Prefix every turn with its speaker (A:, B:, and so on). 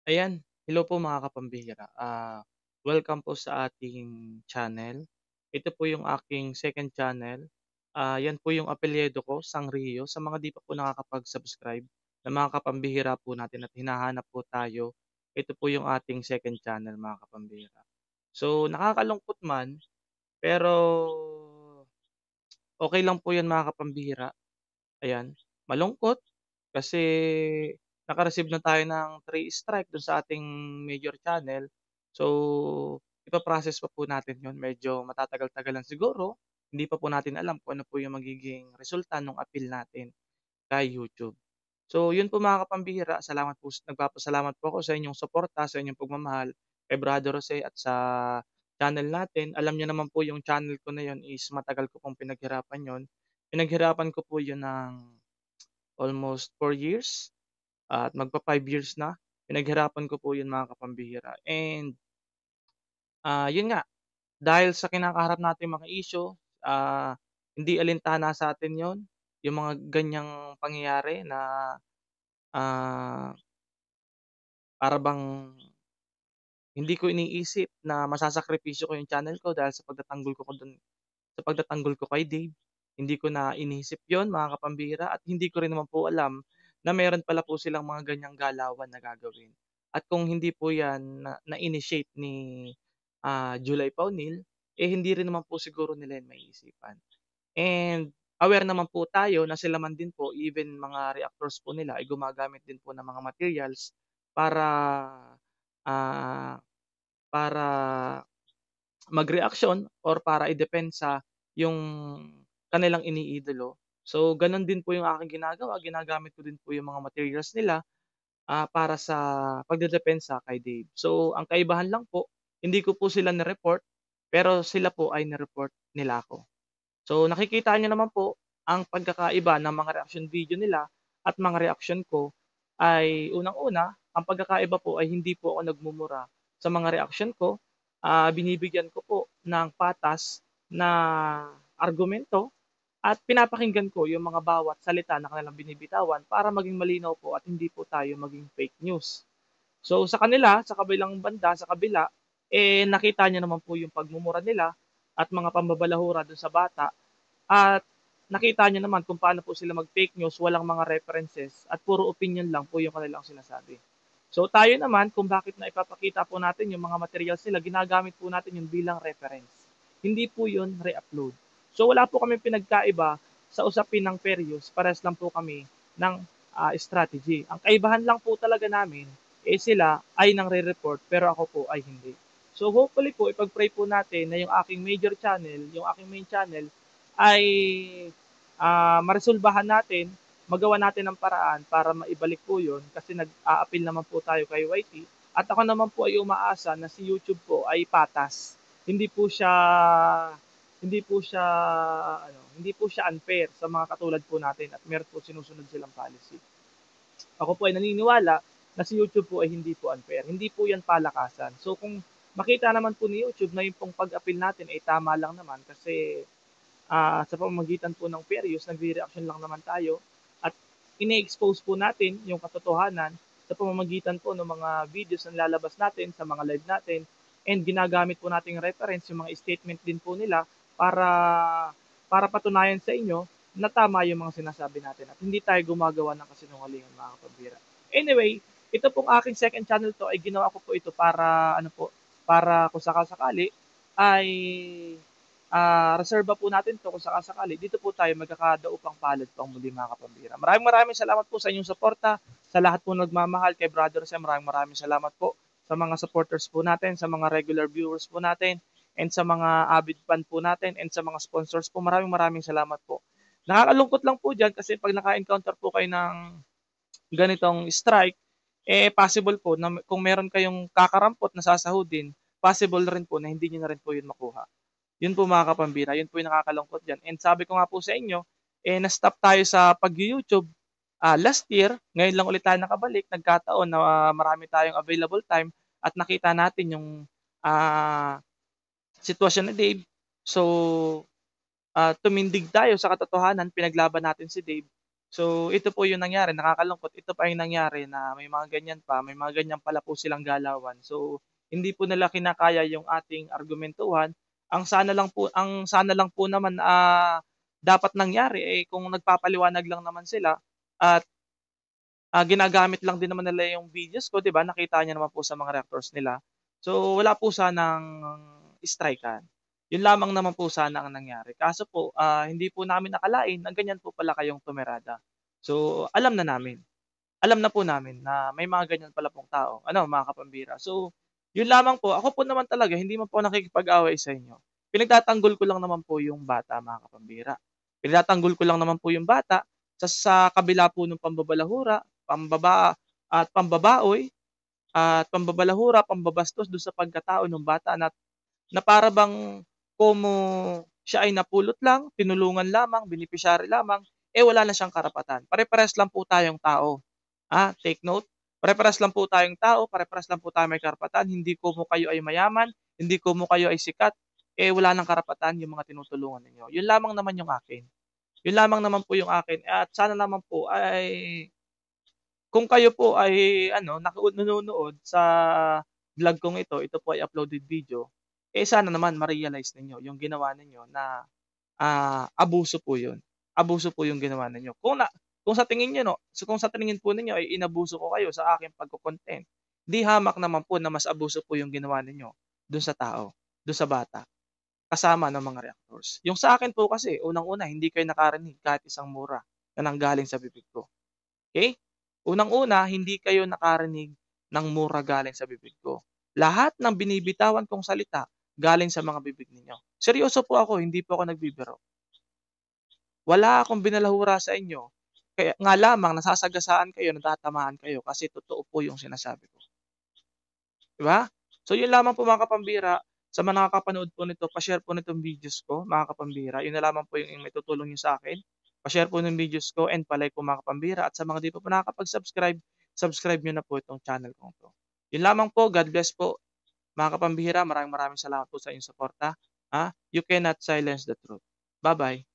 A: Ayan, hello po mga kapambihira. Welcome po sa ating channel. Ito po yung aking second channel. Yan po yung apelyido ko, Sang Rio. Sa mga di pa po nakakapag-subscribe na mga kapambihira po natin at hinahanap po tayo, ito po yung ating second channel mga kapambihira. So, nakakalungkot man, pero okay lang po yan mga kapambihira. Ayan, malungkot kasi naka-receive na tayo ng 3 strike dun sa ating major channel. So, ipa-process pa po natin yun. Medyo matatagal-tagal lang siguro. Hindi pa po natin alam kung ano po yung magiging resulta nung appeal natin kay YouTube. So, yun po mga kapambihira, salamat po, nagpapasalamat po ako sa inyong suporta, sa inyong pagmamahal kay Brother Jose at sa channel natin. Alam niyo naman po yung channel ko na yun is matagal ko pong pinaghirapan yun. Pinaghirapan ko po yun ng almost 4 years at magpa 5 years na. Pinaghirapan ko po 'yun mga kapambihira and, yun nga, dahil sa kinakaharap nating mga issue, hindi alintana sa atin 'yun, yung mga ganiyang pangyayari na, ah, para bang hindi ko iniisip na masasakripisyo ko yung channel ko dahil sa pagtatanggol ko kay Dave. Hindi ko na iniisip 'yun mga kapambihira at hindi ko rin naman po alam na meron pala po silang mga ganiyang galawan na gagawin. At kung hindi po 'yan na-initiate ni, July Paunil, eh, hindi rin naman po siguro nila 'yan maiisipan. And aware naman po tayo na sila man din po, even mga reactors po nila ay gumagamit din po ng mga materials para, ah, para magreaksyon or para idepensa yung kanilang iniidolo. So, gano'n din po yung aking ginagawa, ginagamit ko din po yung mga materials nila, para sa pagdedepensa kay Dave. So, ang kaibahan lang po, hindi ko po sila ni-report, pero sila po ay ni-report nila ako. So, nakikita niyo naman po ang pagkakaiba ng mga reaction video nila at mga reaksyon ko ay unang-una, ang pagkakaiba po ay hindi po ako nagmumura sa mga reaksyon ko. Binibigyan ko po ng patas na argumento at pinapakinggan ko yung mga bawat salita na kanilang binibitawan para maging malinaw po at hindi po tayo maging fake news. So sa kanila, sa kabilang banda, sa kabila, eh nakita niyo naman po yung pagmumura nila at mga pambabalahura dun sa bata at nakita niyo naman kung paano po sila mag-fake news, walang mga references at puro opinion lang po yung kanilang sinasabi. So tayo naman kung bakit naipapakita po natin yung mga materials nila, ginagamit po natin yun bilang reference. Hindi po yun re-upload. So wala po kaming pinagkaiba sa usapin ng fair use, parehas lang po kami ng strategy. Ang kaibahan lang po talaga namin, eh sila ay nang re-report pero ako po ay hindi. So hopefully po, ipag-pray po natin na yung aking major channel, yung aking main channel, ay maresolbahan natin, magawa natin ng paraan para maibalik po yun kasi nag-a-appeal naman po tayo kay YT at ako naman po ay umaasa na si YouTube po ay patas. Hindi po siya hindi po siya hindi po siya unfair sa mga katulad po natin at meron po sinusunod silang policy. Ako po ay naniniwala na si YouTube po ay hindi po unfair. Hindi po yan palakasan. So kung makita naman po ni YouTube na yung pong pag-appeal natin ay tama lang naman kasi sa pamamagitan po ng fair use, nagre-reaction lang naman tayo at ini-expose po natin yung katotohanan sa pamamagitan po ng mga videos na lalabas natin sa mga live natin and ginagamit po nating reference yung mga statement din po nila para patunayan sa inyo na tama yung mga sinasabi natin at hindi tayo gumagawa ng kasinungalingan mga kapambira. Anyway, ito pong aking second channel to ay ginawa ko po ito para ano po, para kung sakasakali ay reserba po natin 'to kung sakasakali dito po tayo magkakadaupang palad pang muli mga kapambira. Maraming maraming salamat po sa inyong suporta, sa lahat po nagmamahal kay Brother Sam, maraming maraming salamat po sa mga supporters po natin, sa mga regular viewers po natin, and sa mga avid fan po natin, and sa mga sponsors po. Maraming maraming salamat po. Nakakalungkot lang po diyan kasi 'pag naka-encounter po kayo ng ganitong strike, eh, possible po na kung meron kayong kakarampot na sasahudin, possible rin po na hindi niyo na rin po 'yun makuha. Yun po mga kapambira, yun po yung nakakalungkot diyan and sabi ko nga po sa inyo, eh, na-stop tayo sa pag-you-YouTube, last year, ngayon lang ulit tayo nakabalik, nagkataon na marami tayong available time at nakita natin yung, ah, sitwasyon ni Dave. So, tumindig tayo sa katotohanan, pinaglaban natin si Dave So, ito po yung nangyari, nakakalungkot, ito pa yung nangyari na may mga ganyan pa, may mga ganyan pala po silang galawan. So, hindi po nila kinakaya yung ating argumentuhan. Ang sana lang po naman, dapat nangyari, eh, kung nagpapaliwanag lang naman sila at ginagamit lang din naman nila yung videos ko, 'di ba, nakita niyo naman po sa mga reactors nila. So, wala po sanang strikean. Yun lamang naman po sana ang nangyari. Kaso po, hindi po namin nakalain na ganyan po pala kayong tumirada. So, alam na po namin na may mga ganyan pala pong tao, ano, mga kapambira. So, yun lamang po. Ako po naman talaga hindi man po nakikipag-away sa inyo. Pinagtatanggol ko lang naman po yung bata, mga kapambira. Pinagtatanggol ko lang naman po yung bata sa kabila po ng pambabalahura, pambabaoy at pambabalahura, pambabastos dun sa pagkatao ng bata na para bang komo siya ay napulot lang, tinulungan lamang, beneficiary lamang, eh, wala na siyang karapatan. Pare-parehas lang po tayong tao. Take note, pare-parehas lang po tayong tao, pare-parehas lang po tayong may karapatan. Hindi ko mo kayo ay mayaman, hindi ko mo kayo ay sikat, eh, wala ng karapatan yung mga tinutulungan ninyo. Yun lamang naman yung akin. Yun lamang naman po yung akin at sana naman po ay kung kayo po ay ano, nanonood sa vlog kong ito po ay uploaded video, eh, sana naman ma-realize ninyo yung ginawa ninyo na, abuso po yun. Abuso po yung ginawa ninyo. Kung sa tingin niyo 'no, so kung sa tingin po ninyo ay inabuso ko kayo sa aking pagko-content, 'di hamak naman po na mas abuso po yung ginawa ninyo dun sa tao, dun sa bata, kasama ng mga reactors. Yung sa akin po kasi unang-una hindi kayo nakarinig kahit isang mura na nanggaling sa bibig ko. Okay? Unang-una, hindi kayo nakarinig ng mura galing sa bibig ko. Lahat ng binibitawan kong salita galing sa mga bibig ninyo. Seryoso po ako, hindi po ako nagbibiro. Wala akong binalahura sa inyo, kaya nga lamang nasasagasaan kayo, natatamaan kayo kasi totoo po yung sinasabi ko, 'di ba? So yun lamang po mga kapambira, sa mga nakakapanood po nito, pa-share po nitong videos ko mga kapambira, yun na lamang po yung maitutulong niyo sa akin. Pa-share po ng videos ko and pa-like po mga kapambira at sa mga di pa po nakakapag-subscribe, subscribe niyo na po itong channel kong 'to. Yun lamang po, God bless po mga kapambira, maraming maraming salamat po sa inyong suporta, You cannot silence the truth. Bye bye.